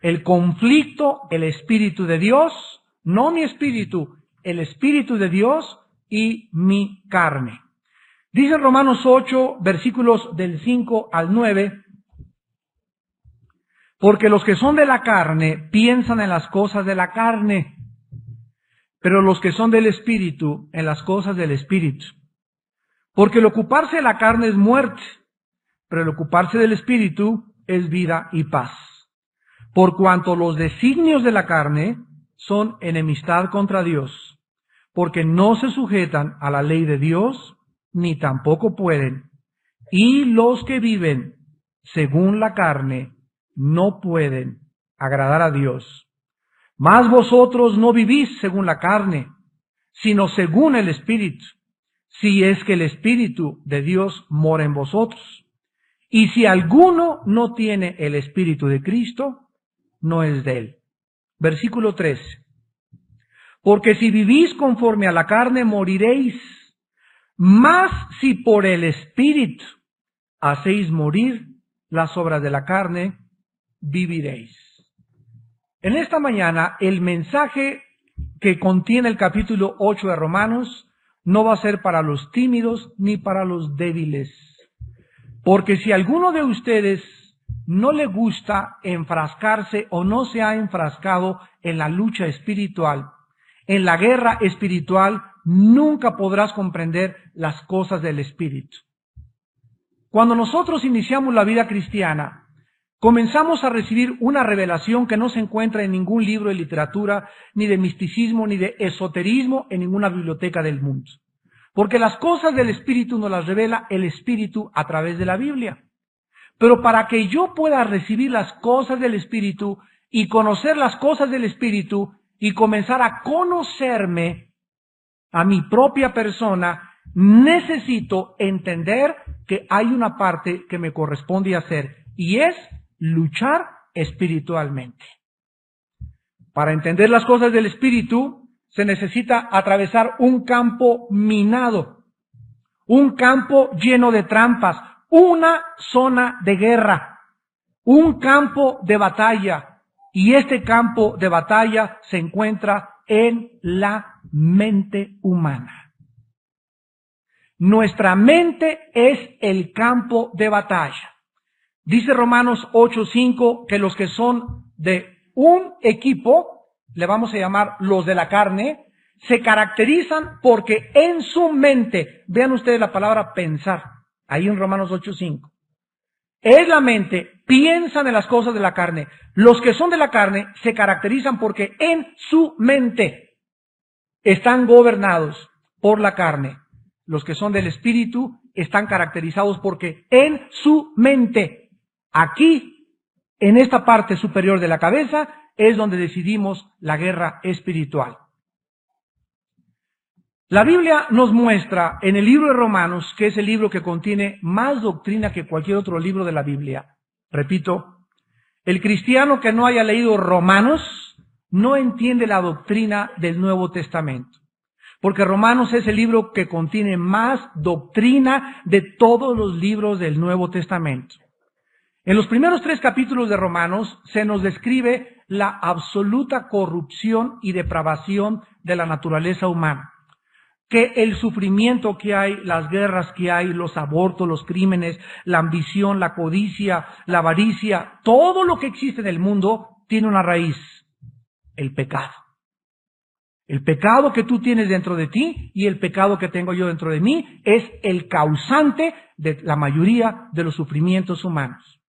el conflicto, el Espíritu de Dios, no mi espíritu, el Espíritu de Dios y mi carne. Dice Romanos 8, versículos del 5 al 9, porque los que son de la carne piensan en las cosas de la carne, pero los que son del Espíritu en las cosas del Espíritu. Porque el ocuparse de la carne es muerte, pero el ocuparse del Espíritu es vida y paz. Por cuanto los designios de la carne son enemistad contra Dios, porque no se sujetan a la ley de Dios, ni tampoco pueden. Y los que viven según la carne no pueden agradar a Dios. Mas vosotros no vivís según la carne, sino según el Espíritu, si es que el Espíritu de Dios mora en vosotros. Y si alguno no tiene el Espíritu de Cristo, no es de él. Versículo 13. Porque si vivís conforme a la carne, moriréis. Mas si por el Espíritu hacéis morir las obras de la carne, viviréis. En esta mañana, el mensaje que contiene el capítulo 8 de Romanos no va a ser para los tímidos ni para los débiles. Porque si alguno de ustedes no le gusta enfrascarse o no se ha enfrascado en la lucha espiritual, en la guerra espiritual, nunca podrás comprender las cosas del Espíritu. Cuando nosotros iniciamos la vida cristiana, comenzamos a recibir una revelación que no se encuentra en ningún libro de literatura, ni de misticismo, ni de esoterismo en ninguna biblioteca del mundo. Porque las cosas del Espíritu nos las revela el Espíritu a través de la Biblia. Pero para que yo pueda recibir las cosas del Espíritu y conocer las cosas del Espíritu y comenzar a conocerme a mi propia persona, necesito entender que hay una parte que me corresponde hacer y es luchar espiritualmente. Para entender las cosas del Espíritu se necesita atravesar un campo minado, un campo lleno de trampas, una zona de guerra, un campo de batalla. Y este campo de batalla se encuentra en la mente humana. Nuestra mente es el campo de batalla. Dice Romanos 8:5 que los que son de un equipo, le vamos a llamar los de la carne, se caracterizan porque en su mente, vean ustedes la palabra pensar, ahí en Romanos 8:5, es la mente, piensan en las cosas de la carne. Los que son de la carne se caracterizan porque en su mente están gobernados por la carne. Los que son del Espíritu están caracterizados porque en su mente, aquí, en esta parte superior de la cabeza, es donde decidimos la guerra espiritual. La Biblia nos muestra en el libro de Romanos, que es el libro que contiene más doctrina que cualquier otro libro de la Biblia. Repito, el cristiano que no haya leído Romanos no entiende la doctrina del Nuevo Testamento. Porque Romanos es el libro que contiene más doctrina de todos los libros del Nuevo Testamento. En los primeros 3 capítulos de Romanos se nos describe la absoluta corrupción y depravación de la naturaleza humana. Que el sufrimiento que hay, las guerras que hay, los abortos, los crímenes, la ambición, la codicia, la avaricia, todo lo que existe en el mundo tiene una raíz, el pecado. El pecado que tú tienes dentro de ti y el pecado que tengo yo dentro de mí es el causante de la mayoría de los sufrimientos humanos.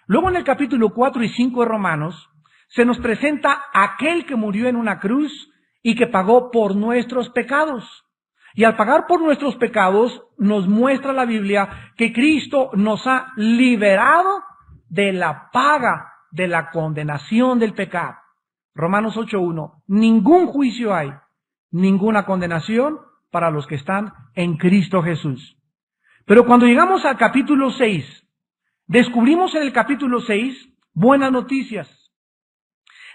Luego en el capítulo 4 y 5 de Romanos se nos presenta aquel que murió en una cruz y que pagó por nuestros pecados. Y al pagar por nuestros pecados nos muestra la Biblia que Cristo nos ha liberado de la paga de la condenación del pecado. Romanos 8:1, ningún juicio hay, ninguna condenación para los que están en Cristo Jesús. Pero cuando llegamos al capítulo 6, descubrimos en el capítulo 6 buenas noticias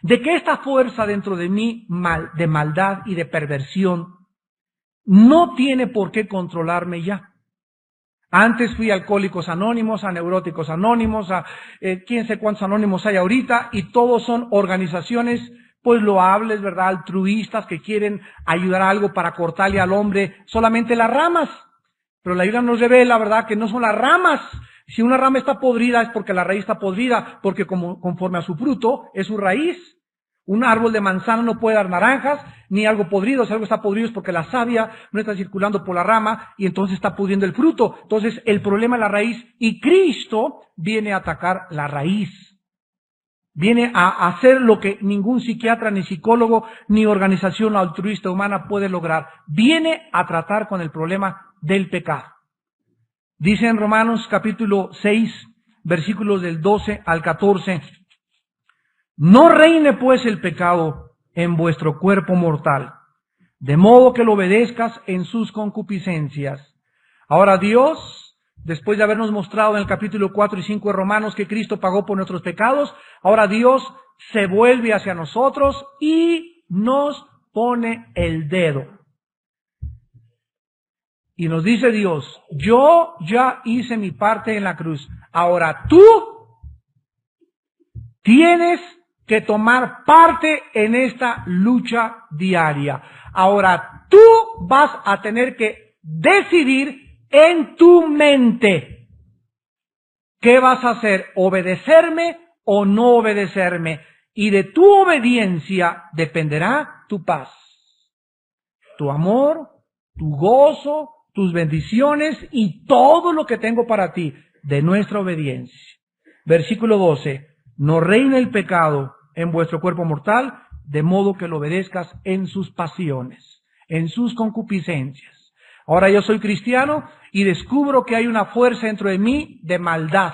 de que esta fuerza dentro de mí de maldad y de perversión no tiene por qué controlarme ya. Antes fui a Alcohólicos Anónimos, a Neuróticos Anónimos, a quién sé cuántos anónimos hay ahorita, y todos son organizaciones pues loables, ¿verdad? Altruistas que quieren ayudar a algo para cortarle al hombre solamente las ramas. Pero la Biblia nos revela, ¿verdad?, que no son las ramas. Si una rama está podrida es porque la raíz está podrida, porque conforme a su fruto es su raíz. Un árbol de manzana no puede dar naranjas, ni algo podrido. Si algo está podrido es porque la savia no está circulando por la rama y entonces está pudriendo el fruto. Entonces el problema es la raíz y Cristo viene a atacar la raíz. Viene a hacer lo que ningún psiquiatra, ni psicólogo, ni organización altruista humana puede lograr. Viene a tratar con el problema del pecado. Dice en Romanos capítulo 6, versículos del 12 al 14, no reine pues el pecado en vuestro cuerpo mortal, de modo que lo obedezcas en sus concupiscencias. Ahora Dios, después de habernos mostrado en el capítulo 4 y 5 de Romanos que Cristo pagó por nuestros pecados, ahora Dios se vuelve hacia nosotros y nos pone el dedo. Y nos dice Dios, yo ya hice mi parte en la cruz. Ahora tú tienes que tomar parte en esta lucha diaria. Ahora tú vas a tener que decidir en tu mente qué vas a hacer, obedecerme o no obedecerme. Y de tu obediencia dependerá tu paz, tu amor, tu gozo, tus bendiciones y todo lo que tengo para ti de nuestra obediencia. Versículo 12. No reine el pecado en vuestro cuerpo mortal, de modo que lo obedezcas en sus pasiones, en sus concupiscencias. Ahora yo soy cristiano y descubro que hay una fuerza dentro de mí de maldad.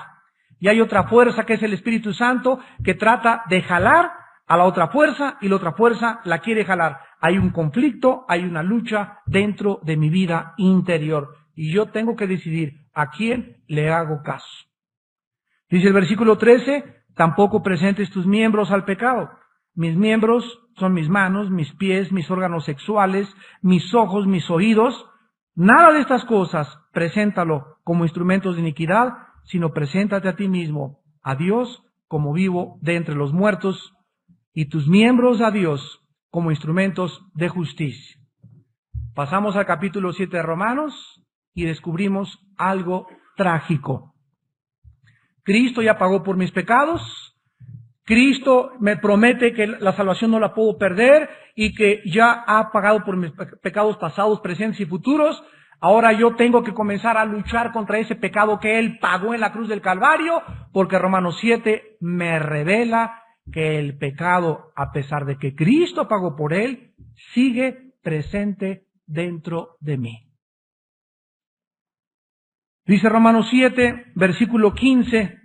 Y hay otra fuerza que es el Espíritu Santo que trata de jalar a la otra fuerza y la otra fuerza la quiere jalar. Hay un conflicto, hay una lucha dentro de mi vida interior. Y yo tengo que decidir a quién le hago caso. Dice el versículo 13, tampoco presentes tus miembros al pecado. Mis miembros son mis manos, mis pies, mis órganos sexuales, mis ojos, mis oídos. Nada de estas cosas preséntalo como instrumentos de iniquidad, sino preséntate a ti mismo, a Dios, como vivo de entre los muertos, y tus miembros a Dios como instrumentos de justicia. Pasamos al capítulo 7 de Romanos y descubrimos algo trágico. Cristo ya pagó por mis pecados. Cristo me promete que la salvación no la puedo perder y que ya ha pagado por mis pecados pasados, presentes y futuros. Ahora yo tengo que comenzar a luchar contra ese pecado que Él pagó en la cruz del Calvario, porque Romanos 7 me revela que el pecado, a pesar de que Cristo pagó por él, sigue presente dentro de mí. Dice Romanos 7, versículo 15,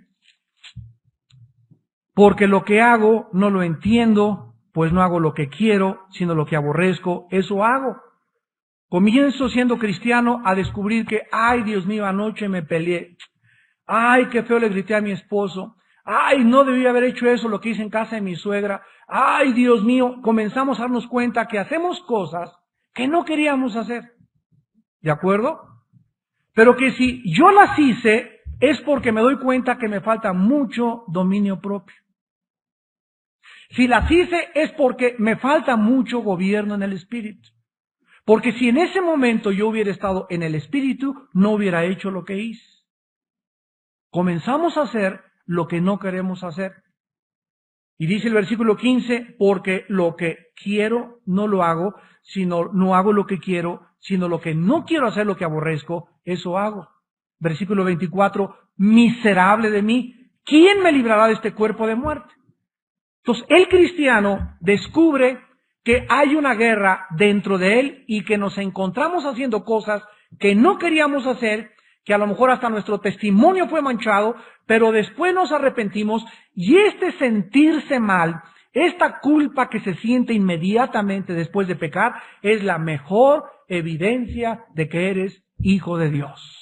porque lo que hago no lo entiendo, pues no hago lo que quiero, sino lo que aborrezco, eso hago. Comienzo siendo cristiano a descubrir que, ay, Dios mío, anoche me peleé. Ay, qué feo le grité a mi esposo. Ay, no debí haber hecho eso, lo que hice en casa de mi suegra. Ay, Dios mío, comenzamos a darnos cuenta que hacemos cosas que no queríamos hacer. ¿De acuerdo? Pero que si yo las hice es porque me doy cuenta que me falta mucho dominio propio. Si las hice es porque me falta mucho gobierno en el espíritu. Porque si en ese momento yo hubiera estado en el espíritu, no hubiera hecho lo que hice. Comenzamos a hacer lo que no queremos hacer. Y dice el versículo 15, porque lo que quiero no lo hago, sino no hago lo que quiero, sino lo que no quiero hacer, lo que aborrezco, eso hago. Versículo 24, miserable de mí, ¿quién me librará de este cuerpo de muerte? Entonces, el cristiano descubre que hay una guerra dentro de él y que nos encontramos haciendo cosas que no queríamos hacer, que a lo mejor hasta nuestro testimonio fue manchado, pero después nos arrepentimos y este sentirse mal, esta culpa que se siente inmediatamente después de pecar, es la mejor evidencia de que eres hijo de Dios.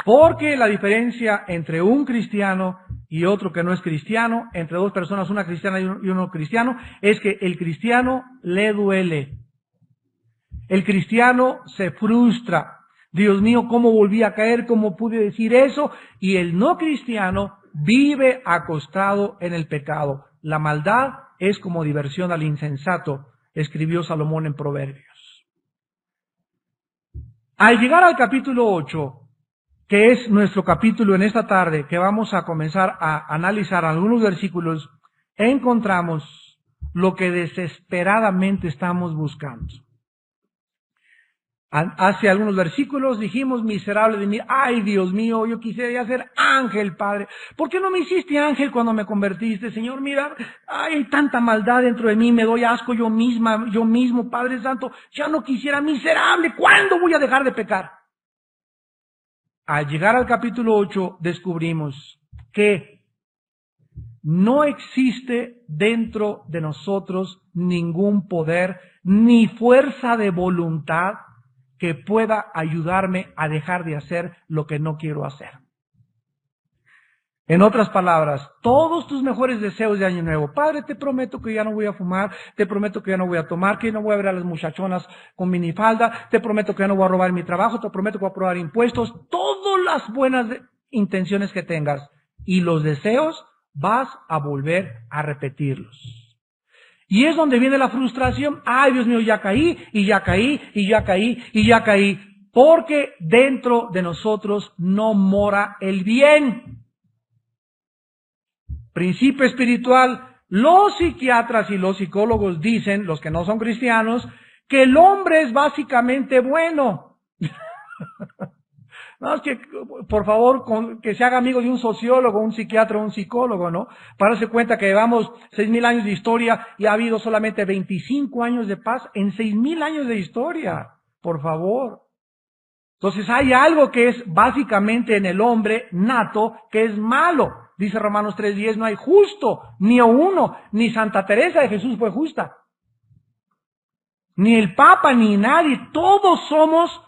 Porque la diferencia entre un cristiano y otro que no es cristiano, entre dos personas, una cristiana y uno cristiano, es que el cristiano le duele. El cristiano se frustra. Dios mío, ¿cómo volví a caer? ¿Cómo pude decir eso? Y el no cristiano vive acostado en el pecado. La maldad es como diversión al insensato, escribió Salomón en Proverbios. Al llegar al capítulo 8, que es nuestro capítulo en esta tarde, que vamos a comenzar a analizar algunos versículos, encontramos lo que desesperadamente estamos buscando. Hace algunos versículos dijimos, miserable de mí, ay Dios mío, yo quisiera ser ángel, Padre. ¿Por qué no me hiciste ángel cuando me convertiste, Señor? Mira, hay tanta maldad dentro de mí, me doy asco yo mismo, Padre Santo, ya no quisiera, miserable, ¿cuándo voy a dejar de pecar? Al llegar al capítulo 8 descubrimos que no existe dentro de nosotros ningún poder ni fuerza de voluntad que pueda ayudarme a dejar de hacer lo que no quiero hacer. En otras palabras, todos tus mejores deseos de año nuevo. Padre, te prometo que ya no voy a fumar, te prometo que ya no voy a tomar, que no voy a ver a las muchachonas con minifalda, te prometo que ya no voy a robar mi trabajo, te prometo que voy a aprobar impuestos, todas las buenas intenciones que tengas y los deseos vas a volver a repetirlos. Y es donde viene la frustración. Ay, Dios mío, ya caí, y ya caí, y ya caí, y ya caí. Porque dentro de nosotros no mora el bien. Principio espiritual. Los psiquiatras y los psicólogos dicen, los que no son cristianos, que el hombre es básicamente bueno. No, es que, por favor, que se haga amigo de un sociólogo, un psiquiatra, un psicólogo, ¿no? Para darse cuenta que llevamos 6,000 años de historia y ha habido solamente 25 años de paz en 6,000 años de historia. Por favor. Entonces hay algo que es básicamente en el hombre nato, que es malo. Dice Romanos 3:10, no hay justo, ni uno, ni Santa Teresa de Jesús fue justa. Ni el Papa, ni nadie, todos somos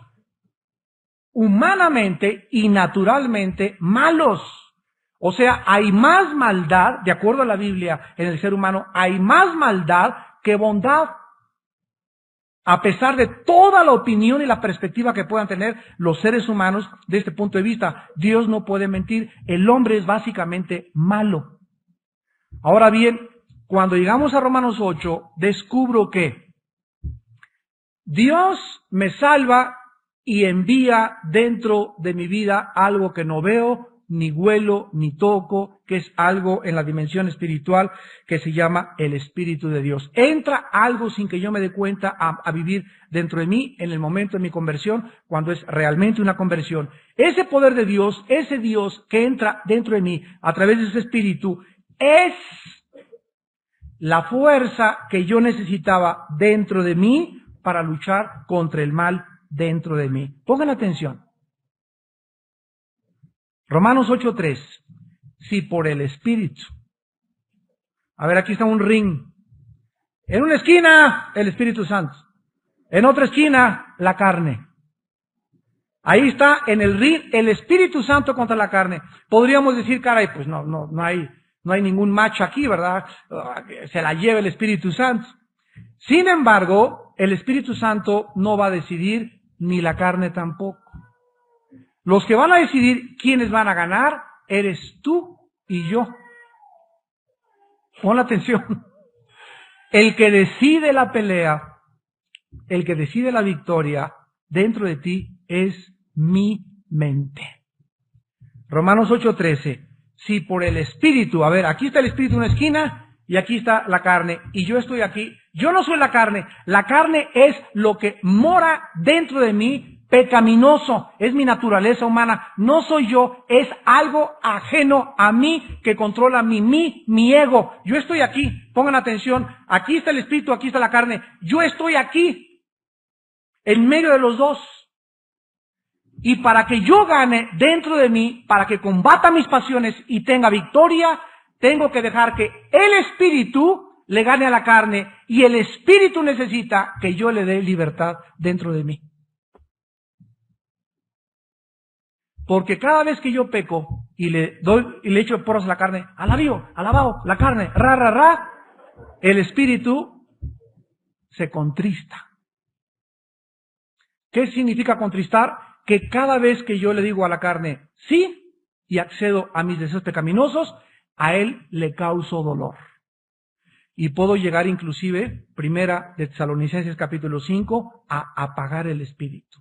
humanamente y naturalmente malos. O sea, hay más maldad, de acuerdo a la Biblia, en el ser humano, hay más maldad que bondad. A pesar de toda la opinión y la perspectiva que puedan tener los seres humanos de este punto de vista, Dios no puede mentir, el hombre es básicamente malo. Ahora bien, cuando llegamos a Romanos 8, descubro que Dios me salva y envía dentro de mi vida algo que no veo, ni huelo, ni toco, que es algo en la dimensión espiritual que se llama el Espíritu de Dios. Entra algo sin que yo me dé cuenta a vivir dentro de mí en el momento de mi conversión, cuando es realmente una conversión. Ese poder de Dios, ese Dios que entra dentro de mí a través de ese Espíritu, es la fuerza que yo necesitaba dentro de mí para luchar contra el mal dentro de mí. Pongan atención. Romanos 8:3. Si por el Espíritu. A ver, aquí está un ring. En una esquina, el Espíritu Santo. En otra esquina, la carne. Ahí está en el ring el Espíritu Santo contra la carne. Podríamos decir, caray, pues no hay ningún match aquí, ¿verdad? Se la lleva el Espíritu Santo. Sin embargo, el Espíritu Santo no va a decidir, ni la carne tampoco. Los que van a decidir quiénes van a ganar, eres tú y yo. Pon atención. El que decide la pelea, el que decide la victoria dentro de ti es mi mente. Romanos 8:13. Si por el Espíritu, a ver, aquí está el Espíritu en una esquina y aquí está la carne y yo estoy aquí. Yo no soy la carne es lo que mora dentro de mí, pecaminoso, es mi naturaleza humana, no soy yo, es algo ajeno a mí que controla mi ego. Yo estoy aquí, pongan atención, aquí está el Espíritu, aquí está la carne, yo estoy aquí, en medio de los dos. Y para que yo gane dentro de mí, para que combata mis pasiones y tenga victoria, tengo que dejar que el Espíritu le gane a la carne y el Espíritu necesita que yo le dé libertad dentro de mí. Porque cada vez que yo peco y le echo porras a la carne, alabao, la carne, el Espíritu se contrista. ¿Qué significa contristar? que cada vez que yo le digo a la carne sí y accedo a mis deseos pecaminosos, a él le causo dolor. Y puedo llegar inclusive, primera de Tesalonicenses capítulo 5, a apagar el espíritu.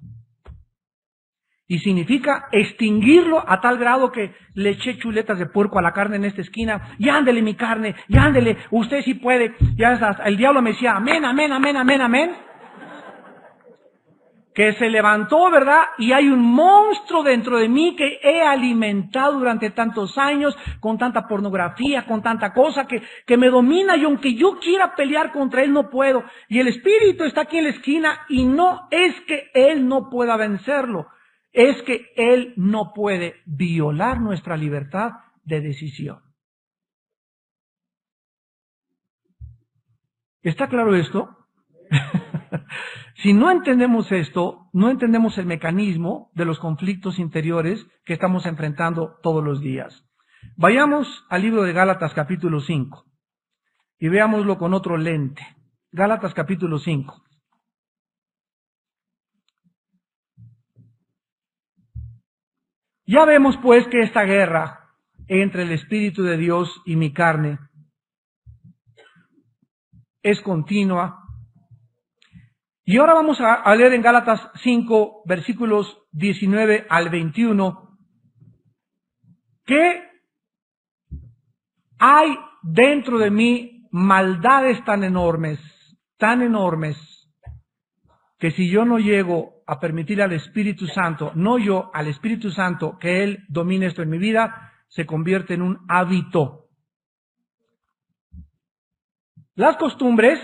Y significa extinguirlo a tal grado que le eché chuletas de puerco a la carne en esta esquina. Y ándele mi carne, y ándele, usted sí puede. Ya hasta el diablo me decía, amén, amén, amén, amén, amén. Que se levantó, ¿verdad? Y hay un monstruo dentro de mí que he alimentado durante tantos años, con tanta pornografía, con tanta cosa que me domina, y aunque yo quiera pelear contra él, no puedo. Y el espíritu está aquí en la esquina, y no es que él no pueda vencerlo, es que él no puede violar nuestra libertad de decisión. ¿Está claro esto? Si no entendemos esto, no entendemos el mecanismo de los conflictos interiores que estamos enfrentando todos los días. Vayamos al libro de Gálatas capítulo 5 y veámoslo con otro lente. Gálatas capítulo 5. Ya vemos pues que esta guerra entre el Espíritu de Dios y mi carne es continua. Y ahora vamos a leer en Gálatas 5, versículos 19 al 21, que hay dentro de mí maldades tan enormes, que si yo no llego a permitir al Espíritu Santo, no yo, al Espíritu Santo, que Él domine esto en mi vida, se convierte en un hábito. Las costumbres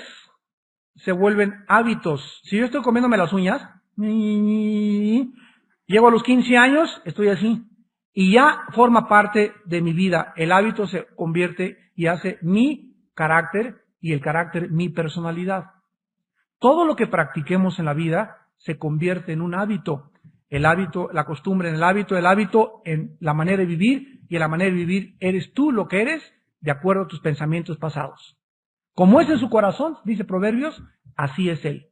se vuelven hábitos. Si yo estoy comiéndome las uñas, llego a los 15 años, estoy así, y ya forma parte de mi vida. El hábito se convierte y hace mi carácter, y el carácter mi personalidad. Todo lo que practiquemos en la vida se convierte en un hábito. El hábito, la costumbre en el hábito en la manera de vivir, y en la manera de vivir eres tú lo que eres de acuerdo a tus pensamientos pasados. Como es en su corazón, dice Proverbios, así es él.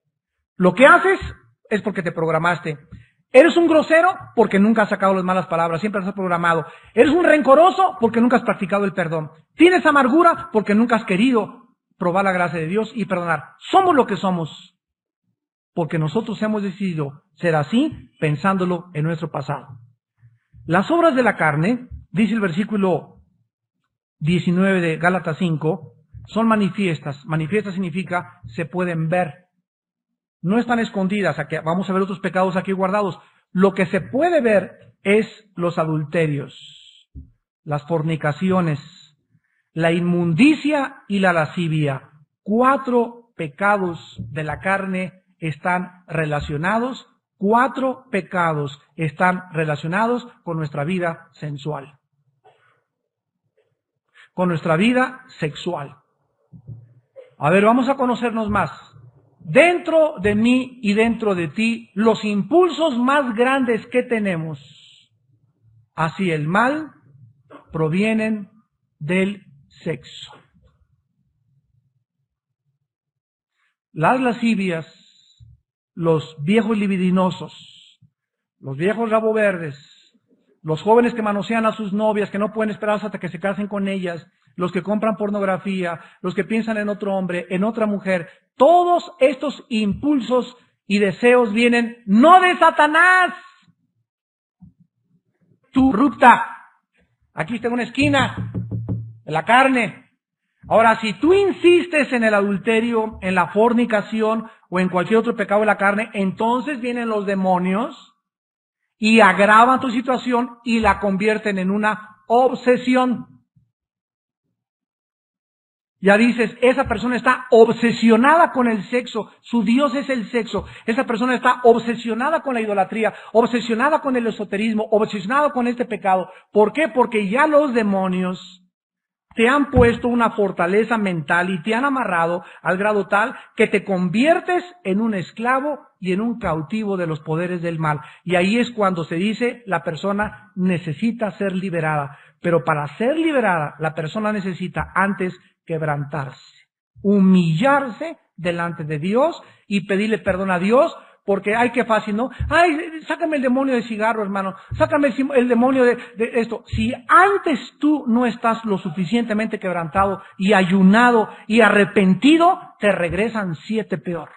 Lo que haces es porque te programaste. Eres un grosero porque nunca has sacado las malas palabras, siempre has programado. Eres un rencoroso porque nunca has practicado el perdón. Tienes amargura porque nunca has querido probar la gracia de Dios y perdonar. Somos lo que somos porque nosotros hemos decidido ser así, pensándolo en nuestro pasado. Las obras de la carne, dice el versículo 19 de Gálatas 5, son manifiestas. Manifiestas significa se pueden ver. No están escondidas. Aquí, vamos a ver otros pecados aquí guardados. Lo que se puede ver es los adulterios, las fornicaciones, la inmundicia y la lascivia. 4 pecados de la carne están relacionados. 4 pecados están relacionados con nuestra vida sensual, con nuestra vida sexual. A ver, vamos a conocernos más. Dentro de mí y dentro de ti, los impulsos más grandes que tenemos hacia el mal provienen del sexo. Las lascivias, los viejos libidinosos, los viejos rabo verdes, los jóvenes que manosean a sus novias, que no pueden esperar hasta que se casen con ellas, los que compran pornografía, los que piensan en otro hombre, en otra mujer, todos estos impulsos y deseos vienen no de Satanás. Tú rupta, aquí está una esquina de la carne. Ahora, si tú insistes en el adulterio, en la fornicación o en cualquier otro pecado de la carne, entonces vienen los demonios y agravan tu situación y la convierten en una obsesión. Ya dices, esa persona está obsesionada con el sexo, su Dios es el sexo, esa persona está obsesionada con la idolatría, obsesionada con el esoterismo, obsesionada con este pecado. ¿Por qué? Porque ya los demonios te han puesto una fortaleza mental y te han amarrado al grado tal que te conviertes en un esclavo y en un cautivo de los poderes del mal. Y ahí es cuando se dice, la persona necesita ser liberada. Pero para ser liberada, la persona necesita antes quebrantarse, humillarse delante de Dios y pedirle perdón a Dios porque ay, qué fácil, ¿no? Ay, sácame el demonio de cigarro, hermano, sácame el demonio de esto. Si antes tú no estás lo suficientemente quebrantado y ayunado y arrepentido, te regresan 7 peor.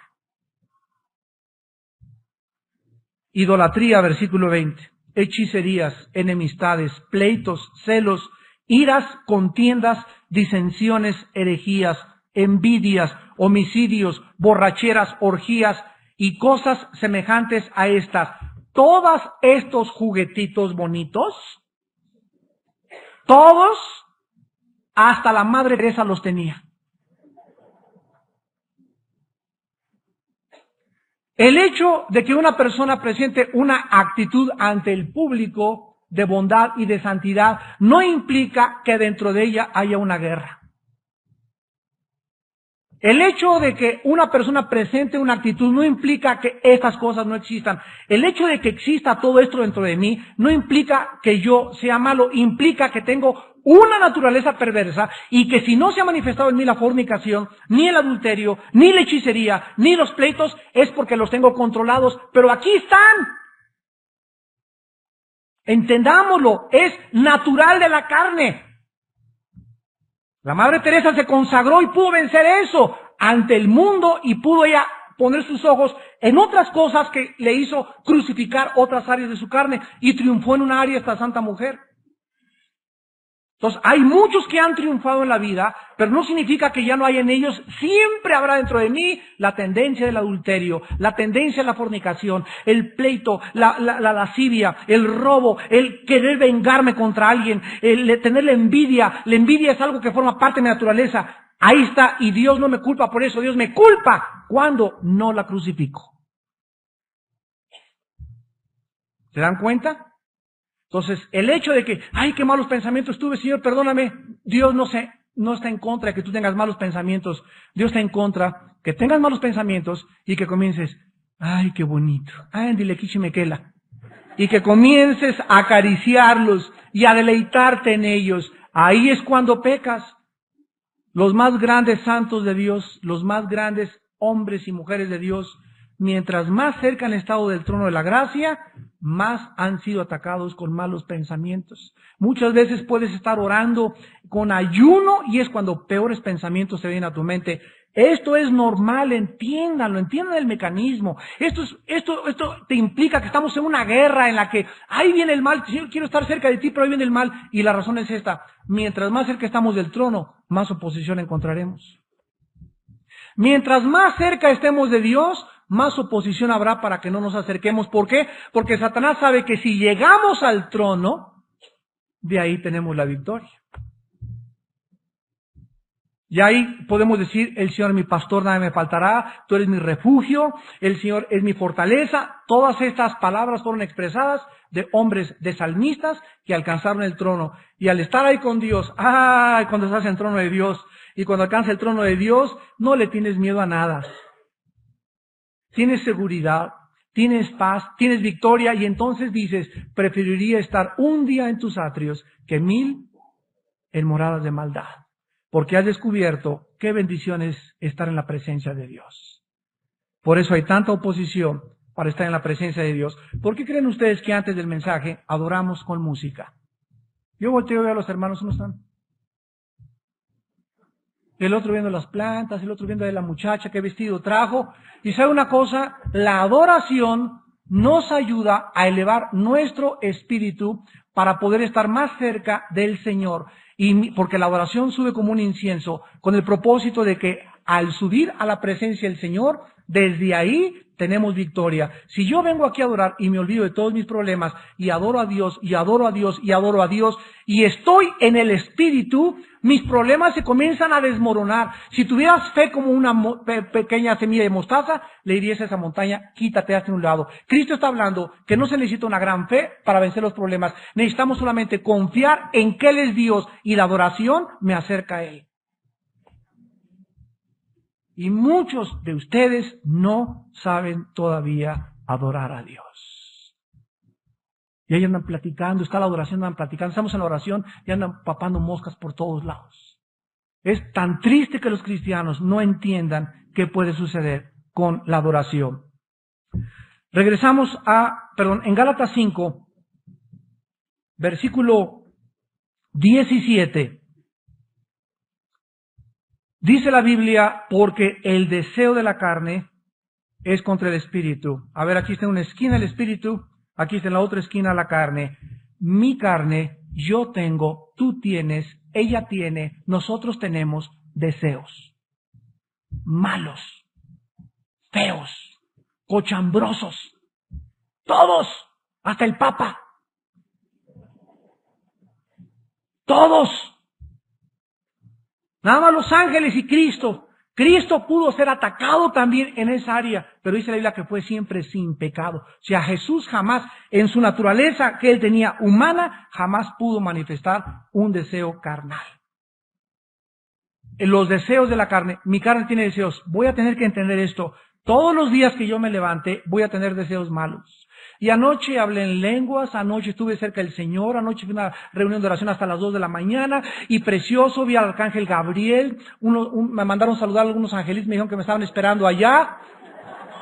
Idolatría, versículo 20. Hechicerías, enemistades, pleitos, celos, iras, contiendas, disensiones, herejías, envidias, homicidios, borracheras, orgías y cosas semejantes a estas. Todos estos juguetitos bonitos, todos, hasta la Madre Teresa los tenía. El hecho de que una persona presente una actitud ante el público de bondad y de santidad no implica que dentro de ella haya una guerra. El hecho de que una persona presente una actitud no implica que estas cosas no existan. El hecho de que exista todo esto dentro de mí no implica que yo sea malo, implica que tengo una naturaleza perversa y que si no se ha manifestado en mí la fornicación, ni el adulterio, ni la hechicería, ni los pleitos, es porque los tengo controlados. Pero aquí están. Entendámoslo, es natural de la carne. La Madre Teresa se consagró y pudo vencer eso ante el mundo y pudo ella poner sus ojos en otras cosas que le hizo crucificar otras áreas de su carne y triunfó en una área esta santa mujer. Entonces, hay muchos que han triunfado en la vida, pero no significa que ya no hay en ellos. Siempre habrá dentro de mí la tendencia del adulterio, la tendencia de la fornicación, el pleito, la lascivia, el robo, el querer vengarme contra alguien, el tener la envidia. La envidia es algo que forma parte de mi naturaleza. Ahí está, y Dios no me culpa por eso. Dios me culpa cuando no la crucifico. ¿Se dan cuenta? Entonces, el hecho de que, ay, qué malos pensamientos tuve, Señor, perdóname, Dios no está en contra de que tú tengas malos pensamientos. Dios está en contra que tengas malos pensamientos y que comiences, ay, qué bonito, ay, dile kichimequela. Y que comiences a acariciarlos y a deleitarte en ellos. Ahí es cuando pecas. Los más grandes santos de Dios, los más grandes hombres y mujeres de Dios, mientras más cerca han estado del trono de la gracia, más han sido atacados con malos pensamientos. Muchas veces puedes estar orando con ayuno y es cuando peores pensamientos se vienen a tu mente. Esto es normal, entiendan el mecanismo. Esto te implica que estamos en una guerra en la que ahí viene el mal, Señor, quiero estar cerca de ti, pero ahí viene el mal. Y la razón es esta: mientras más cerca estamos del trono, más oposición encontraremos. Mientras más cerca estemos de Dios, más oposición habrá para que no nos acerquemos. ¿Por qué? Porque Satanás sabe que si llegamos al trono, de ahí tenemos la victoria. Y ahí podemos decir, el Señor es mi pastor, nada me faltará, tú eres mi refugio, el Señor es mi fortaleza. Todas estas palabras fueron expresadas de hombres, de salmistas que alcanzaron el trono. Y al estar ahí con Dios, cuando estás en el trono de Dios, y cuando alcanza el trono de Dios, no le tienes miedo a nada. Tienes seguridad, tienes paz, tienes victoria, y entonces dices, preferiría estar un día en tus atrios que 1000 en moradas de maldad. Porque has descubierto qué bendición es estar en la presencia de Dios. Por eso hay tanta oposición para estar en la presencia de Dios. ¿Por qué creen ustedes que antes del mensaje adoramos con música? Yo volteo y veo a los hermanos, ¿cómo están? El otro viendo las plantas, el otro viendo a la muchacha qué vestido trajo. Y sabe una cosa, la adoración nos ayuda a elevar nuestro espíritu para poder estar más cerca del Señor. Y porque la adoración sube como un incienso, con el propósito de que al subir a la presencia del Señor, desde ahí tenemos victoria. Si yo vengo aquí a adorar y me olvido de todos mis problemas y adoro a Dios, y adoro a Dios, y adoro a Dios, y estoy en el Espíritu, mis problemas se comienzan a desmoronar. Si tuvieras fe como una pequeña semilla de mostaza, le dirías a esa montaña, quítate, hazte a un lado. Cristo está hablando que no se necesita una gran fe para vencer los problemas. Necesitamos solamente confiar en que Él es Dios, y la adoración me acerca a Él. Y muchos de ustedes no saben todavía adorar a Dios. Y ahí andan platicando, está la adoración, andan platicando, estamos en la oración y andan papando moscas por todos lados. Es tan triste que los cristianos no entiendan qué puede suceder con la adoración. Regresamos en Gálatas 5, versículo 17. Dice la Biblia, porque el deseo de la carne es contra el espíritu. A ver, aquí está en una esquina el espíritu, aquí está en la otra esquina la carne. Mi carne, yo tengo, tú tienes, ella tiene, nosotros tenemos deseos malos, feos, cochambrosos, todos, hasta el Papa, todos, nada más los ángeles y Cristo. Cristo pudo ser atacado también en esa área, pero dice la Biblia que fue siempre sin pecado. O sea, Jesús jamás, en su naturaleza que él tenía humana, jamás pudo manifestar un deseo carnal. En los deseos de la carne, mi carne tiene deseos. Voy a tener que entender esto. Todos los días que yo me levante, voy a tener deseos malos. Y anoche hablé en lenguas, anoche estuve cerca del Señor, anoche fui a una reunión de oración hasta las 2 de la mañana, y precioso, vi al arcángel Gabriel, me mandaron saludar a algunos angelitos, me dijeron que me estaban esperando allá.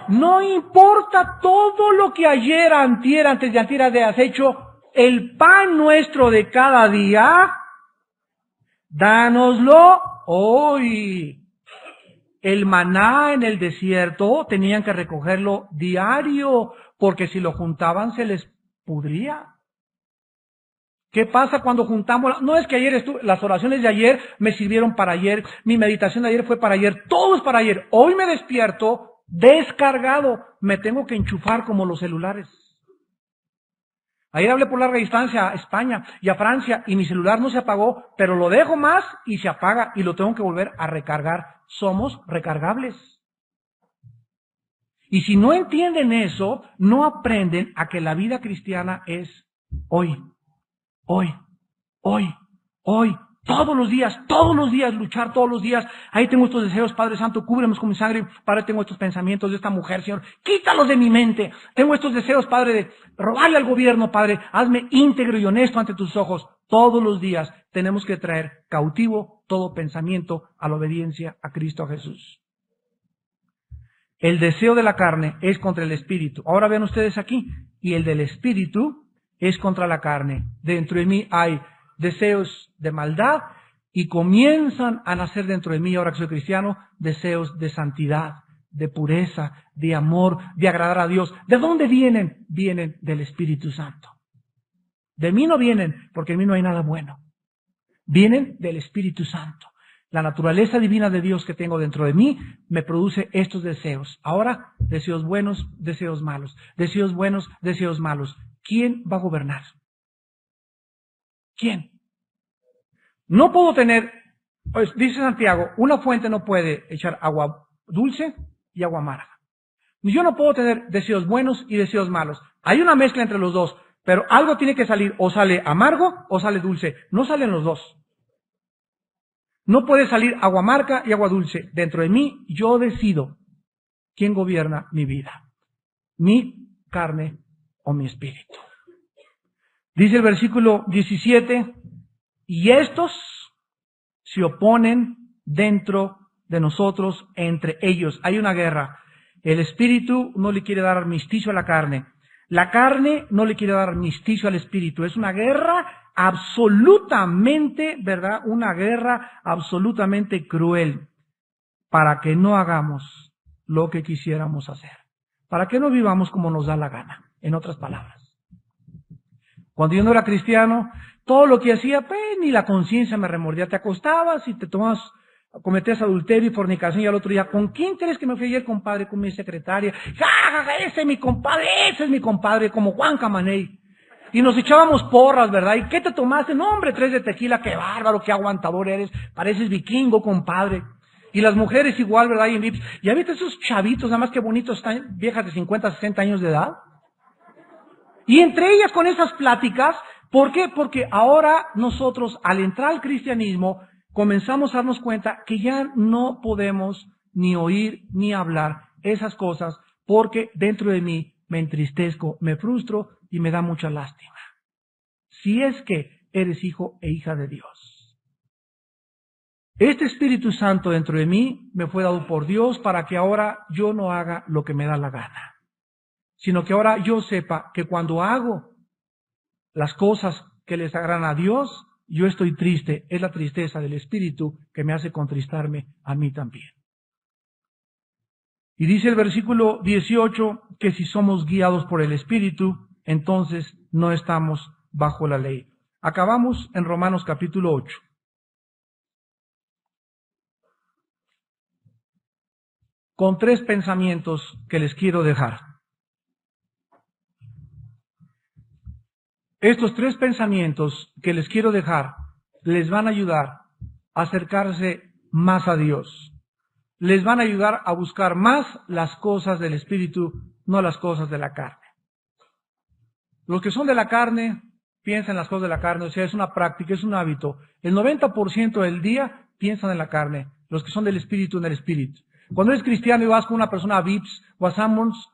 No importa todo lo que ayer, antier, antes de antier hayas hecho, el pan nuestro de cada día, dánoslo hoy. El maná en el desierto tenían que recogerlo diario, porque si lo juntaban se les pudría. ¿Qué pasa cuando juntamos? No es que ayer las oraciones de ayer me sirvieron para ayer, mi meditación de ayer fue para ayer, todo es para ayer. Hoy me despierto descargado, me tengo que enchufar como los celulares. Ayer hablé por larga distancia a España y a Francia y mi celular no se apagó, pero lo dejo más y se apaga y lo tengo que volver a recargar. Somos recargables. Y si no entienden eso, no aprenden a que la vida cristiana es hoy, hoy, hoy, hoy, todos los días, luchar todos los días. Ahí tengo estos deseos, Padre Santo, cúbrenos con mi sangre. Padre, tengo estos pensamientos de esta mujer, Señor, quítalos de mi mente. Tengo estos deseos, Padre, de robarle al gobierno, Padre, hazme íntegro y honesto ante tus ojos. Todos los días tenemos que traer cautivo todo pensamiento a la obediencia a Cristo Jesús. El deseo de la carne es contra el espíritu. Ahora vean ustedes aquí, y el del espíritu es contra la carne. Dentro de mí hay deseos de maldad y comienzan a nacer dentro de mí, ahora que soy cristiano, deseos de santidad, de pureza, de amor, de agradar a Dios. ¿De dónde vienen? Vienen del Espíritu Santo. De mí no vienen, porque en mí no hay nada bueno. Vienen del Espíritu Santo. La naturaleza divina de Dios que tengo dentro de mí me produce estos deseos. Ahora, deseos buenos, deseos malos. Deseos buenos, deseos malos. ¿Quién va a gobernar? ¿Quién? No puedo tener, pues, dice Santiago, una fuente no puede echar agua dulce y agua amarga. Yo no puedo tener deseos buenos y deseos malos. Hay una mezcla entre los dos, pero algo tiene que salir, o sale amargo o sale dulce. No salen los dos. No puede salir agua amarga y agua dulce. Dentro de mí, yo decido quién gobierna mi vida. Mi carne o mi espíritu. Dice el versículo 17, y estos se oponen dentro de nosotros, entre ellos. Hay una guerra. El espíritu no le quiere dar armisticio a la carne. La carne no le quiere dar armisticio al espíritu. Es una guerra absolutamente, ¿verdad? Una guerra absolutamente cruel para que no hagamos lo que quisiéramos hacer. Para que no vivamos como nos da la gana, en otras palabras. Cuando yo no era cristiano, todo lo que hacía, pues ni la conciencia me remordía. Te acostabas y te tomabas, cometías adulterio y fornicación y al otro día, ¿con quién crees que me fui ayer, compadre? Con mi secretaria. ¡Ja, ese es mi compadre, como Juan Camaney! Y nos echábamos porras, ¿verdad? ¿Y qué te tomaste? No, hombre, 3 de tequila, qué bárbaro, qué aguantador eres, pareces vikingo, compadre. Y las mujeres igual, ¿verdad? Y en Vips, ¿ya viste esos chavitos, nada más que bonitos, están viejas de 50, 60 años de edad? Y entre ellas con esas pláticas, ¿por qué? Porque ahora nosotros, al entrar al cristianismo, comenzamos a darnos cuenta que ya no podemos ni oír ni hablar esas cosas, porque dentro de mí me entristezco, me frustro y me da mucha lástima. Si es que eres hijo e hija de Dios. Este Espíritu Santo dentro de mí me fue dado por Dios para que ahora yo no haga lo que me da la gana. sino que ahora yo sepa que cuando hago las cosas que les agradan a Dios, yo estoy triste. Es la tristeza del Espíritu que me hace contristarme a mí también. Y dice el versículo 18 que si somos guiados por el Espíritu, entonces no estamos bajo la ley. Acabamos en Romanos capítulo 8. Con 3 pensamientos que les quiero dejar. Estos 3 pensamientos que les quiero dejar les van a ayudar a acercarse más a Dios. Les van a ayudar a buscar más las cosas del Espíritu, no las cosas de la carne. Los que son de la carne piensan en las cosas de la carne, o sea, es una práctica, es un hábito. El 90% del día piensan en la carne, los que son del Espíritu en el Espíritu. Cuando eres cristiano y vas con una persona a Vips o a Sammons,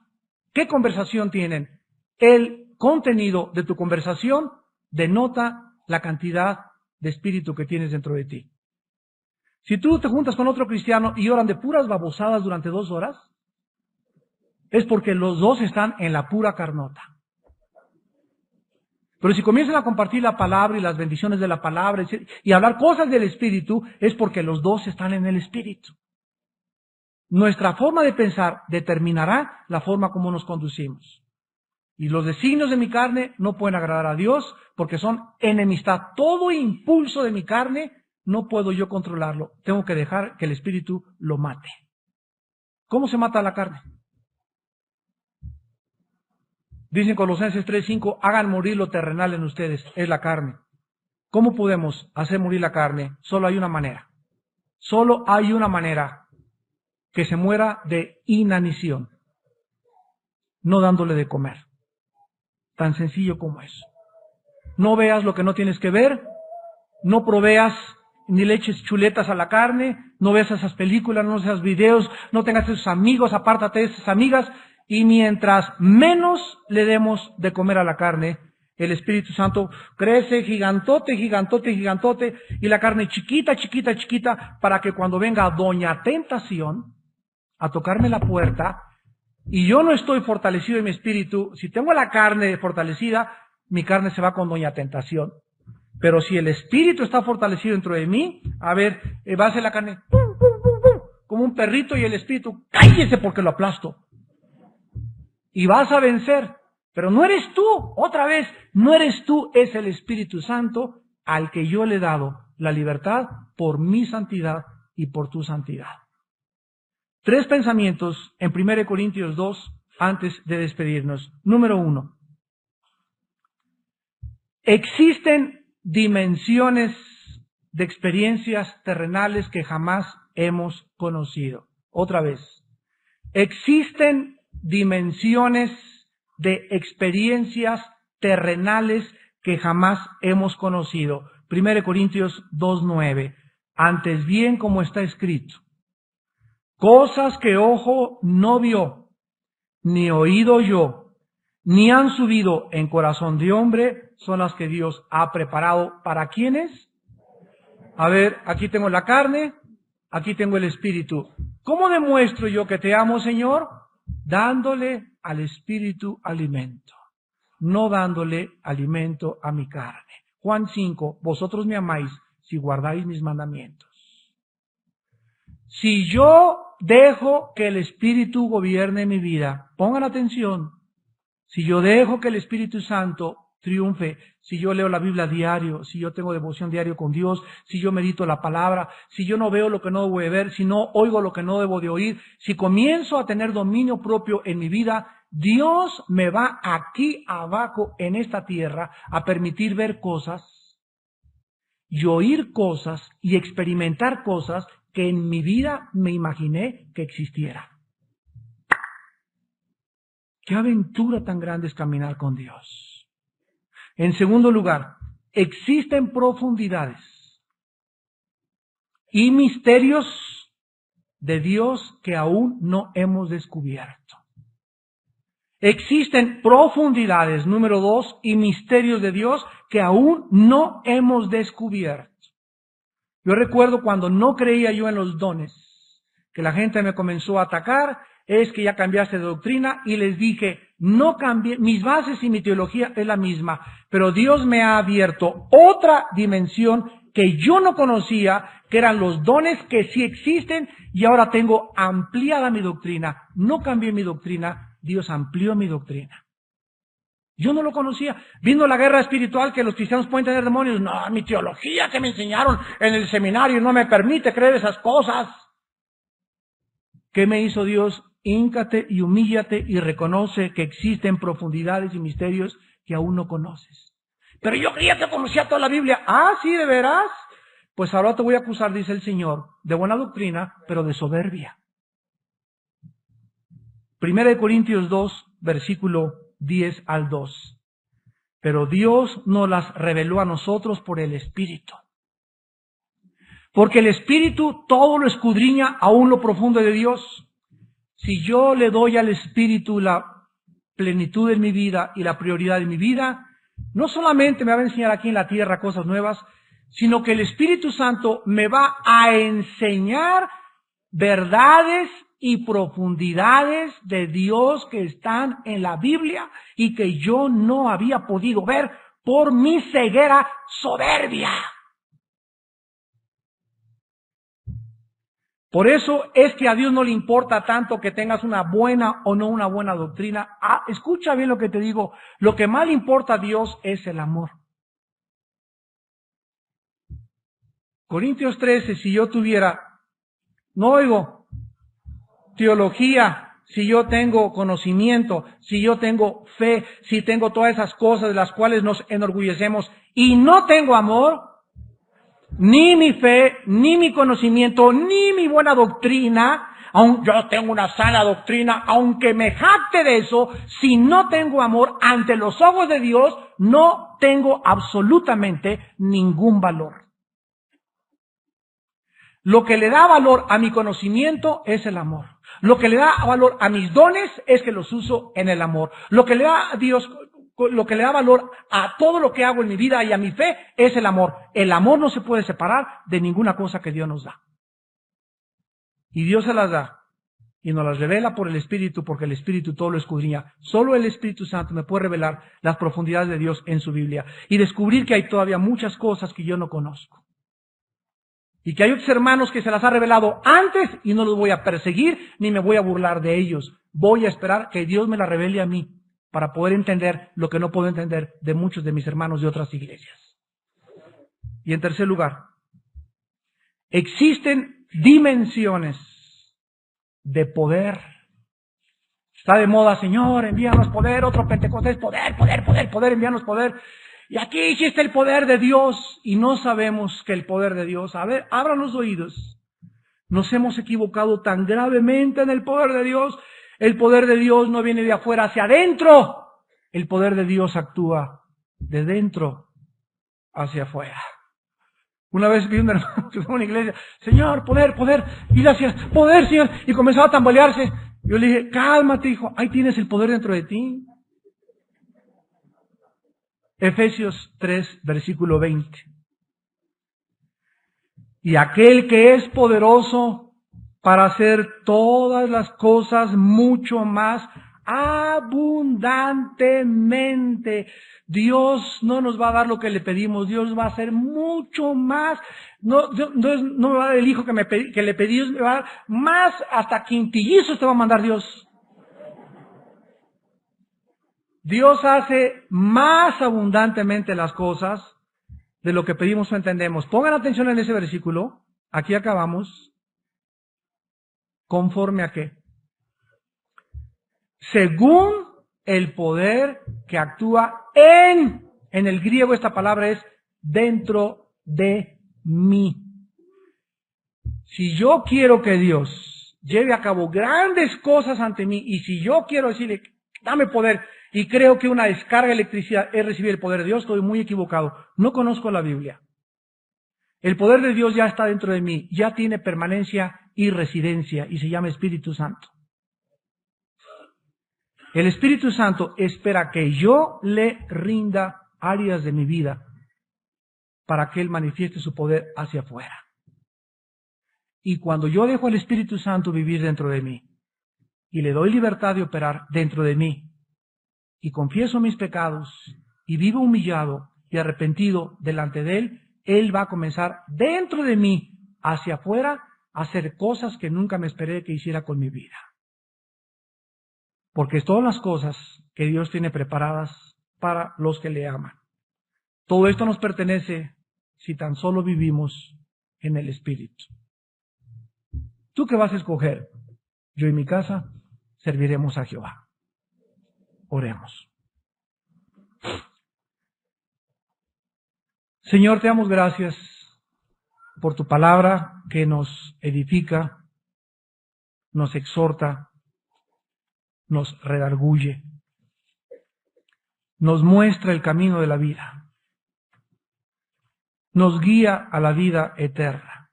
¿qué conversación tienen? El contenido de tu conversación denota la cantidad de espíritu que tienes dentro de ti. Si tú te juntas con otro cristiano y oran de puras babosadas durante 2 horas, es porque los dos están en la pura carnota. Pero si comienzan a compartir la palabra y las bendiciones de la palabra y hablar cosas del Espíritu, es porque los dos están en el Espíritu. Nuestra forma de pensar determinará la forma como nos conducimos. Y los designios de mi carne no pueden agradar a Dios porque son enemistad. Todo impulso de mi carne no puedo yo controlarlo. Tengo que dejar que el Espíritu lo mate. ¿Cómo se mata la carne? Dicen Colosenses 3:5, hagan morir lo terrenal en ustedes, es la carne. ¿Cómo podemos hacer morir la carne? Solo hay una manera. Solo hay una manera, que se muera de inanición, no dándole de comer. Tan sencillo como eso. No veas lo que no tienes que ver, no proveas ni le eches chuletas a la carne, no veas esas películas, no veas videos, no tengas esos amigos, apártate de esas amigas, y mientras menos le demos de comer a la carne, el Espíritu Santo crece gigantote, gigantote, gigantote, y la carne chiquita, chiquita, chiquita, para que cuando venga Doña Tentación a tocarme la puerta, y yo no estoy fortalecido en mi espíritu, si tengo la carne fortalecida, mi carne se va con Doña Tentación. Pero si el espíritu está fortalecido dentro de mí, a ver, va a ser la carne, pum, pum, pum, pum, como un perrito, y el espíritu, cállese porque lo aplasto. Y vas a vencer, pero no eres tú, otra vez, no eres tú, es el Espíritu Santo al que yo le he dado la libertad por mi santidad y por tu santidad. 3 pensamientos en 1 Corintios 2 antes de despedirnos. Número 1. Existen dimensiones de experiencias terrenales que jamás hemos conocido. Otra vez. Existen dimensiones de experiencias terrenales que jamás hemos conocido. 1 Corintios 2:9. Antes bien, como está escrito, cosas que ojo no vio, ni oído oyó, ni han subido en corazón de hombre, son las que Dios ha preparado. ¿Para quiénes? A ver, aquí tengo la carne, aquí tengo el espíritu. ¿Cómo demuestro yo que te amo, Señor? Dándole al espíritu alimento, no dándole alimento a mi carne. Juan 5, vosotros me amáis si guardáis mis mandamientos. Si yo dejo que el Espíritu gobierne mi vida, pongan atención, si yo dejo que el Espíritu Santo triunfe, si yo leo la Biblia diario, si yo tengo devoción diario con Dios, si yo medito la palabra, si yo no veo lo que no debo de ver, si no oigo lo que no debo de oír, si comienzo a tener dominio propio en mi vida, Dios me va aquí abajo en esta tierra a permitir ver cosas y oír cosas y experimentar cosas que en mi vida me imaginé que existieran. Qué aventura tan grande es caminar con Dios. En segundo lugar, existen profundidades y misterios de Dios que aún no hemos descubierto. Existen profundidades, número 2, y misterios de Dios que aún no hemos descubierto. Yo recuerdo cuando no creía yo en los dones, que la gente me comenzó a atacar, es que ya cambiaste de doctrina, y les dije, No cambié, mis bases y mi teología es la misma, pero Dios me ha abierto otra dimensión que yo no conocía, que eran los dones que sí existen, y ahora tengo ampliada mi doctrina. No cambié mi doctrina, Dios amplió mi doctrina. Yo no lo conocía. Vino la guerra espiritual que los cristianos pueden tener demonios. No, mi teología que me enseñaron en el seminario no me permite creer esas cosas. ¿Qué me hizo Dios? Híncate y humíllate y reconoce que existen profundidades y misterios que aún no conoces. Pero yo creía que conocía toda la Biblia. Ah, sí, ¿de veras? Pues ahora te voy a acusar, dice el Señor, de buena doctrina, pero de soberbia. 1 Corintios 2, versículo 10 al 2. Pero Dios nos las reveló a nosotros por el Espíritu. Porque el Espíritu todo lo escudriña aún lo profundo de Dios. Si yo le doy al Espíritu la plenitud de mi vida y la prioridad de mi vida, no solamente me va a enseñar aquí en la tierra cosas nuevas, sino que el Espíritu Santo me va a enseñar verdades y profundidades de Dios que están en la Biblia y que yo no había podido ver por mi ceguera soberbia. Por eso es que a Dios no le importa tanto que tengas una buena o no una buena doctrina. Escucha bien lo que te digo. Lo que más le importa a Dios es el amor. Corintios 13, si yo tuviera, no oigo, teología, si yo tengo conocimiento, si yo tengo fe, si tengo todas esas cosas de las cuales nos enorgullecemos y no tengo amor, ni mi fe, ni mi conocimiento, ni mi buena doctrina, aunque yo tengo una sana doctrina, aunque me jacte de eso, si no tengo amor ante los ojos de Dios, no tengo absolutamente ningún valor. Lo que le da valor a mi conocimiento es el amor. Lo que le da valor a mis dones es que los uso en el amor. Lo que le da a Dios, lo que le da valor a todo lo que hago en mi vida y a mi fe es el amor. El amor no se puede separar de ninguna cosa que Dios nos da. Y Dios se las da y nos las revela por el Espíritu, porque el Espíritu todo lo escudriña. Solo el Espíritu Santo me puede revelar las profundidades de Dios en su Biblia y descubrir que hay todavía muchas cosas que yo no conozco. Y que hay otros hermanos que se las ha revelado antes y no los voy a perseguir ni me voy a burlar de ellos. Voy a esperar que Dios me la revele a mí para poder entender lo que no puedo entender de muchos de mis hermanos de otras iglesias. Y en tercer lugar, existen dimensiones de poder. Está de moda, Señor, envíanos poder, otro Pentecostés, poder, envíanos poder. Y aquí existe el poder de Dios y no sabemos que el poder de Dios, a ver, abran los oídos. Nos hemos equivocado tan gravemente en el poder de Dios. El poder de Dios no viene de afuera hacia adentro. El poder de Dios actúa de dentro hacia afuera. Una vez vi un hermano que fue a una iglesia, Señor, poder, y le hacía, poder, Señor, y comenzaba a tambalearse. Yo le dije, cálmate, hijo, ahí tienes el poder dentro de ti. Efesios 3, versículo 20. Y aquel que es poderoso para hacer todas las cosas mucho más abundantemente. Dios no nos va a dar lo que le pedimos, Dios va a hacer mucho más. No me va a dar el hijo que le pedí, Dios me va a dar más, hasta quintillizos te va a mandar Dios. Dios hace más abundantemente las cosas de lo que pedimos o entendemos. Pongan atención en ese versículo. Aquí acabamos. ¿Conforme a qué? Según el poder que actúa en el griego esta palabra es dentro de mí. Si yo quiero que Dios lleve a cabo grandes cosas ante mí, y si yo quiero decirle, dame poder, y creo que una descarga de electricidad es recibir el poder de Dios, estoy muy equivocado. No conozco la Biblia. El poder de Dios ya está dentro de mí, ya tiene permanencia y residencia, y se llama Espíritu Santo. El Espíritu Santo espera que yo le rinda áreas de mi vida para que Él manifieste su poder hacia afuera. Y cuando yo dejo al Espíritu Santo vivir dentro de mí, y le doy libertad de operar dentro de mí, y confieso mis pecados y vivo humillado y arrepentido delante de Él va a comenzar dentro de mí, hacia afuera, a hacer cosas que nunca me esperé que hiciera con mi vida. Porque todas las cosas que Dios tiene preparadas para los que le aman. Todo esto nos pertenece si tan solo vivimos en el Espíritu. ¿Tú qué vas a escoger? Yo y mi casa serviremos a Jehová. Oremos. Señor, te damos gracias por tu palabra que nos edifica, nos exhorta, nos redarguye, nos muestra el camino de la vida, nos guía a la vida eterna.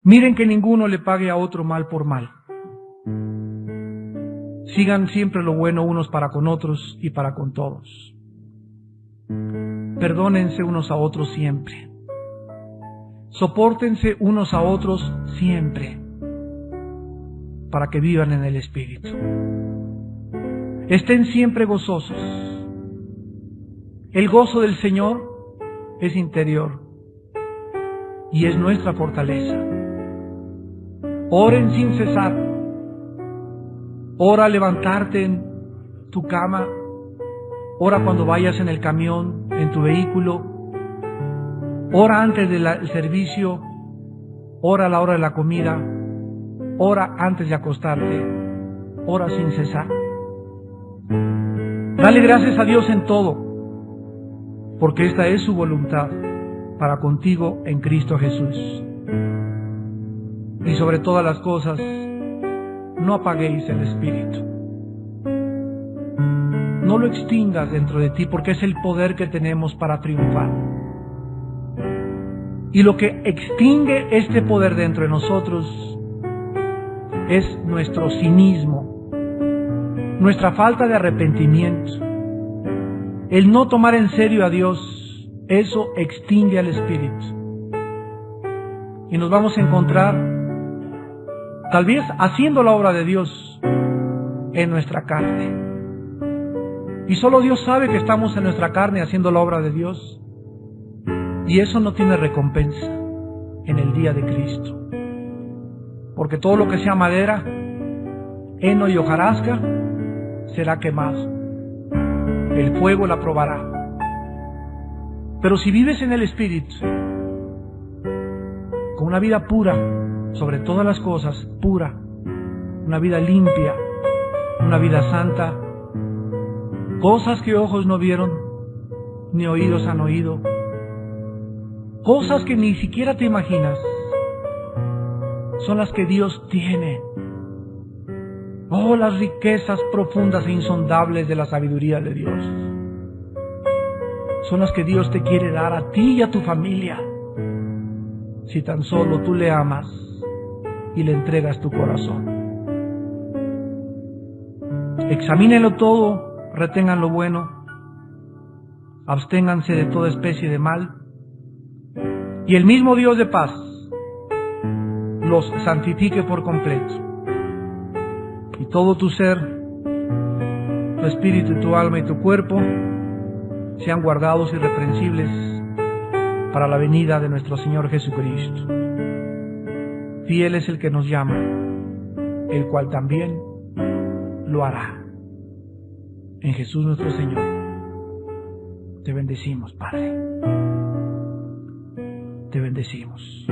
Miren que ninguno le pague a otro mal por mal. Sigan siempre lo bueno unos para con otros y para con todos. Perdónense unos a otros siempre. Sopórtense unos a otros siempre, para que vivan en el Espíritu. Estén siempre gozosos. El gozo del Señor es interior y es nuestra fortaleza. Oren sin cesar. Ora al levantarte en tu cama. Ora cuando vayas en el camión, en tu vehículo. Ora antes del servicio. Ora a la hora de la comida. Ora antes de acostarte. Ora sin cesar. Dale gracias a Dios en todo, porque esta es su voluntad para contigo en Cristo Jesús. Y sobre todas las cosas, no apaguéis el Espíritu. No lo extingas dentro de ti, porque es el poder que tenemos para triunfar. Y lo que extingue este poder dentro de nosotros es nuestro cinismo, nuestra falta de arrepentimiento, el no tomar en serio a Dios. Eso extingue al Espíritu. Y nos vamos a encontrar tal vez haciendo la obra de Dios en nuestra carne. Y solo Dios sabe que estamos en nuestra carne haciendo la obra de Dios. Y eso no tiene recompensa en el día de Cristo. Porque todo lo que sea madera, heno y hojarasca será quemado. El fuego la probará. Pero si vives en el Espíritu, con una vida pura, sobre todas las cosas, pura, una vida limpia, una vida santa, cosas que ojos no vieron, ni oídos han oído, cosas que ni siquiera te imaginas, son las que Dios tiene. Oh, las riquezas profundas e insondables de la sabiduría de Dios, son las que Dios te quiere dar a ti y a tu familia, si tan solo tú le amas y le entregas tu corazón. Examínenlo todo, retengan lo bueno, absténganse de toda especie de mal, y el mismo Dios de paz los santifique por completo, y todo tu ser, tu espíritu, tu alma y tu cuerpo sean guardados irreprensibles para la venida de nuestro Señor Jesucristo. Fiel es el que nos llama, el cual también lo hará. En Jesús nuestro Señor, te bendecimos, Padre. Te bendecimos.